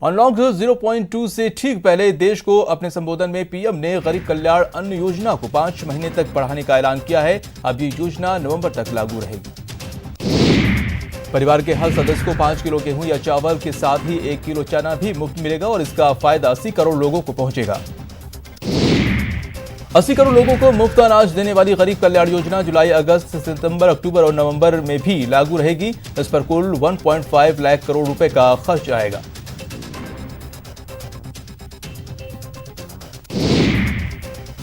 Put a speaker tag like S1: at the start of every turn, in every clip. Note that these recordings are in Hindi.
S1: अनलॉक 0.2 से ठीक पहले देश को अपने संबोधन में पीएम ने गरीब कल्याण अन्न योजना को 5 महीने तक बढ़ाने का ऐलान किया है। अब ये योजना नवंबर तक लागू रहेगी। परिवार के हर सदस्य को 5 किलो गेहूं या चावल के साथ ही 1 किलो चना भी मुफ्त मिलेगा और इसका फायदा 80 करोड़ लोगों को पहुंचेगा। 80 करोड़ लोगों को मुफ्त अनाज देने वाली गरीब कल्याण योजना जुलाई, अगस्त, सितंबर, अक्टूबर और नवंबर में भी लागू रहेगी। इस पर कुल 1.5 लाख करोड़ रुपए का खर्च आएगा।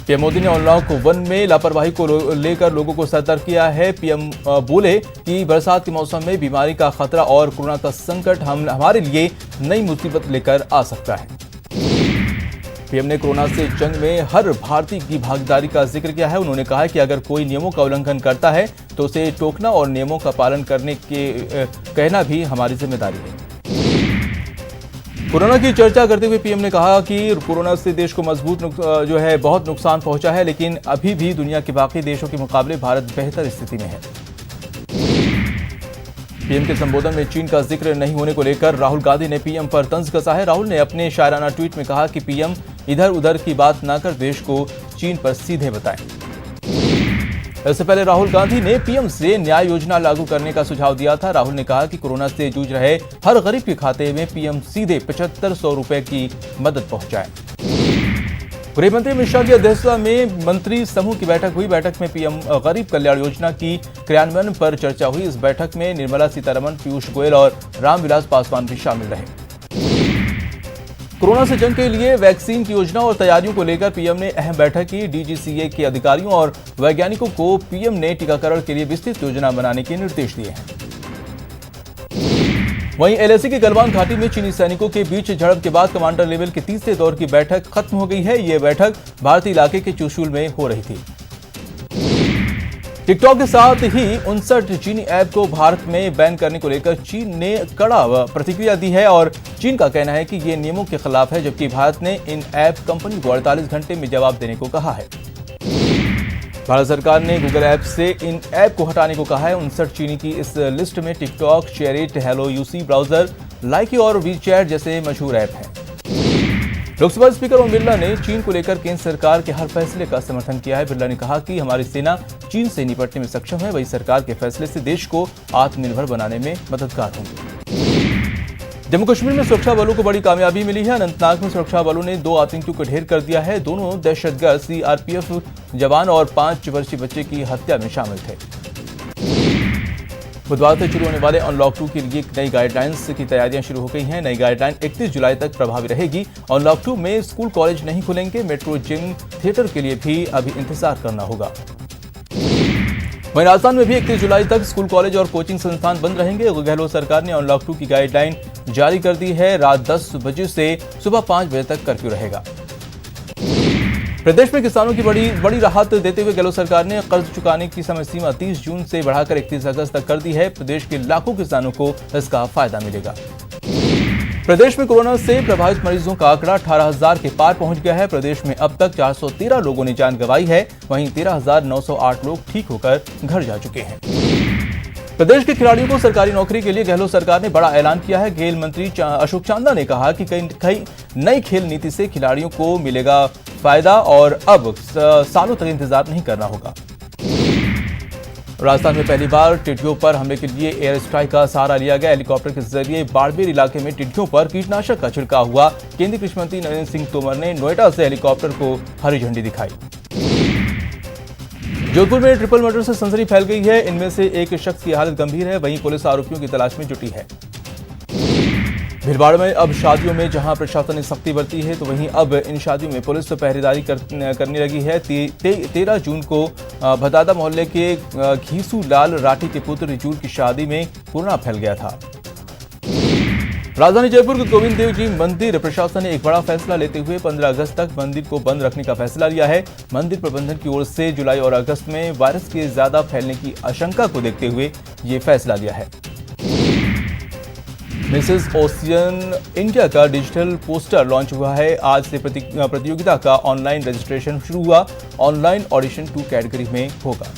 S1: पीएम मोदी ने अनलॉक 1 में लापरवाही को लेकर लोगों को सतर्क किया है। पीएम बोले कि बरसात के मौसम में बीमारी का खतरा और कोरोना का संकट हमारे लिए नई मुसीबत लेकर आ सकता है। पीएम ने कोरोना से जंग में हर भारतीय की भागीदारी का जिक्र किया है। उन्होंने कहा कि अगर कोई नियमों का उल्लंघन करता है तो उसे टोकना और नियमों का पालन करने के कहना भी हमारी जिम्मेदारी है। कोरोना की चर्चा करते हुए पीएम ने कहा कि कोरोना से देश को बहुत नुकसान पहुंचा है, लेकिन अभी भी दुनिया के बाकी देशों के मुकाबले भारत बेहतर स्थिति में है। पीएम के संबोधन में चीन का जिक्र नहीं होने को लेकर राहुल गांधी ने पीएम पर तंज कसा है। राहुल ने अपने शायराना ट्वीट में कहा कि पीएम इधर उधर की बात न कर देश को चीन पर सीधे बताएं। इससे पहले राहुल गांधी ने पीएम से न्याय योजना लागू करने का सुझाव दिया था। राहुल ने कहा कि कोरोना से जूझ रहे हर गरीब के खाते में पीएम सीधे 7500 रुपए की मदद पहुंचाए। गृह मंत्री अमित शाह की अध्यक्षता में मंत्री समूह की बैठक हुई। बैठक में पीएम गरीब कल्याण योजना की क्रियान्वयन पर चर्चा हुई। इस बैठक में निर्मला सीतारमण, पीयूष गोयल और रामविलास पासवान भी शामिल रहे। कोरोना से जंग के लिए वैक्सीन की योजना और तैयारियों को लेकर पीएम ने अहम बैठक की। डीजीसीए के अधिकारियों और वैज्ञानिकों को पीएम ने टीकाकरण के लिए विस्तृत योजना बनाने के निर्देश दिए हैं। वहीं एलएसी की गलवान घाटी में चीनी सैनिकों के बीच झड़प के बाद कमांडर लेवल के तीसरे दौर की बैठक खत्म हो गई है। ये बैठक भारतीय इलाके के चुशूल में हो रही थी। टिकटॉक के साथ ही 59 चीनी ऐप को भारत में बैन करने को लेकर चीन ने कड़ा प्रतिक्रिया दी है और चीन का कहना है कि ये नियमों के खिलाफ है, जबकि भारत ने इन ऐप कंपनी को 48 घंटे में जवाब देने को कहा है। भारत सरकार ने गूगल ऐप से इन ऐप को हटाने को कहा है। 59 चीनी की इस लिस्ट में TikTok, SHAREit, Helo UC browser, Likee और वीचैट जैसे मशहूर ऐप हैं। लोकसभा स्पीकर ओम बिरला ने चीन को लेकर केंद्र सरकार के हर फैसले का समर्थन किया है। बिरला ने कहा कि हमारी सेना चीन से निपटने में सक्षम है, वही सरकार के फैसले से देश को आत्मनिर्भर बनाने में मददगार होंगे। जम्मू कश्मीर में सुरक्षा बलों को बड़ी कामयाबी मिली है। अनंतनाग में सुरक्षा बलों ने 2 आतंकियों को ढेर कर दिया है। दोनों दहशतगर्द सीआरपीएफ जवान और 5 वर्षीय बच्चे की हत्या में शामिल थे। बुधवार से शुरू होने वाले अनलॉक 2 के लिए नई गाइडलाइंस की तैयारियां शुरू हो गई हैं। नई गाइडलाइन 31 जुलाई तक प्रभावी रहेगी। अनलॉक 2 में स्कूल कॉलेज नहीं खुलेंगे। मेट्रो, जिम, थिएटर के लिए भी अभी इंतजार करना होगा। वहीं राजस्थान में भी 31 जुलाई तक स्कूल, कॉलेज और कोचिंग संस्थान बंद रहेंगे। गहलोत सरकार ने अनलॉक 2 की गाइडलाइन जारी कर दी है। रात 10 बजे से सुबह 5 बजे तक कर्फ्यू रहेगा। प्रदेश में किसानों की बड़ी राहत देते हुए गहलोत सरकार ने कर्ज चुकाने की समय सीमा 30 जून से बढ़ाकर 31 अगस्त तक कर दी है। प्रदेश के लाखों किसानों को इसका फायदा मिलेगा। प्रदेश में कोरोना से प्रभावित मरीजों का आंकड़ा 18,000 के पार पहुंच गया है। प्रदेश में अब तक 413 लोगों ने जान गंवाई है। वहीं 13,908 लोग ठीक होकर घर जा चुके हैं। प्रदेश के खिलाड़ियों को सरकारी नौकरी के लिए गहलोत सरकार ने बड़ा ऐलान किया है। खेल मंत्री अशोक चांदा ने कहा कि कई नई खेल नीति से खिलाड़ियों को मिलेगा फायदा और अब सालों तक इंतजार नहीं करना होगा। राजस्थान में पहली बार टिड्डियों पर हमले के लिए एयर स्ट्राइक का सहारा लिया गया। हेलीकॉप्टर के जरिए बाड़मेर इलाके में टिड्डियों पर कीटनाशक का छिड़काव हुआ। केंद्रीय कृषि मंत्री नरेंद्र सिंह तोमर ने नोएडा से हेलीकॉप्टर को हरी झंडी दिखाई। जोधपुर में ट्रिपल मर्डर से सनसनी फैल गई है। इनमें से एक शख्स की हालत गंभीर है। वहीं पुलिस आरोपियों की तलाश में जुटी है। भीलवाड़ा में अब शादियों में जहां प्रशासन ने सख्ती बरती है, तो वहीं अब इन शादियों में पुलिस पहरेदारी करने लगी है। 13 जून को भदादा मोहल्ले के घीसू लाल राठी के पुत्र रिजूर की शादी में कोरोना फैल गया था। राजधानी जयपुर के गोविंद देव जी मंदिर प्रशासन ने एक बड़ा फैसला लेते हुए 15 अगस्त तक मंदिर को बंद रखने का फैसला लिया है। मंदिर प्रबंधन की ओर से जुलाई और अगस्त में वायरस के ज्यादा फैलने की आशंका को देखते हुए ये फैसला लिया है। मिसेस ओशियन इंडिया का डिजिटल पोस्टर लॉन्च हुआ है। आज से प्रतियोगिता का ऑनलाइन रजिस्ट्रेशन शुरू हुआ। ऑनलाइन ऑडिशन 2 कैटेगरी में होगा।